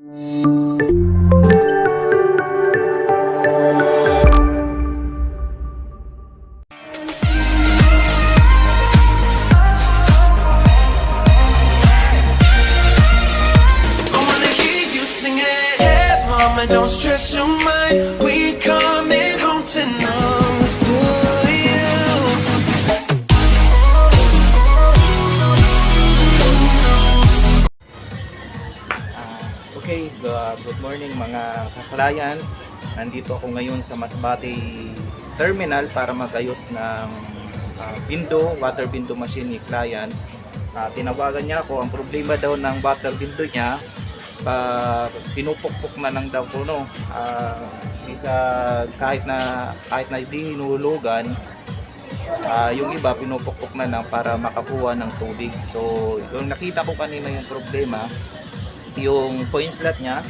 Don't stress your mind, we coming home tonight to you. Okay, good morning mga kaklayan. Nandito ako ngayon sa Masbate Terminal para magayos ng water window machine ni client. Tinawagan niya ako, ang problema daw ng water window niya, pinupukpok na lang daw po, no. Kahit na hindi hinulugan, yung iba pinupukpok na lang para makakuha ng tubig. So yung nakita ko kanina yung problema, yung point slot niya,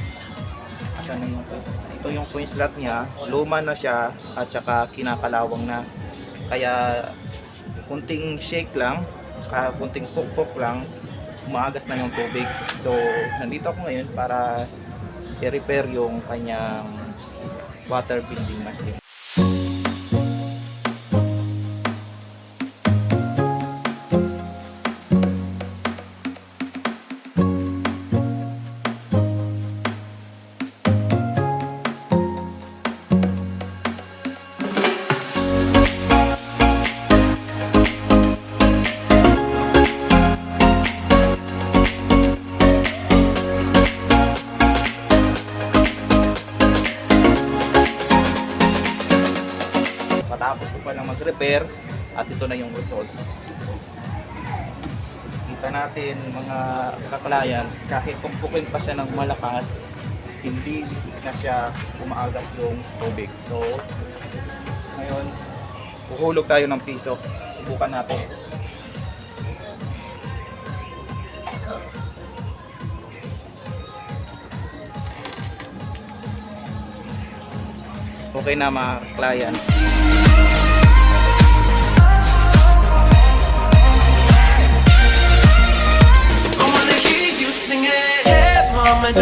ito yung point slot niya, luma na siya at saka kinakalawang na, kaya kunting shake lang, kunting pukpok lang, umaagas na yung tubig. So nandito ako ngayon para i-repair yung kanyang water vending machine. Matapos ko pa lang mag-repair at ito na yung result. Kita natin mga kaklayan, kahit pumpukin pa siya ng malakas, hindi na siya umaagas yung tubig. So ngayon, uhulog tayo ng piso. Subukan natin. Okay na mga clients. I wanna hear you sing it, hey mama, don't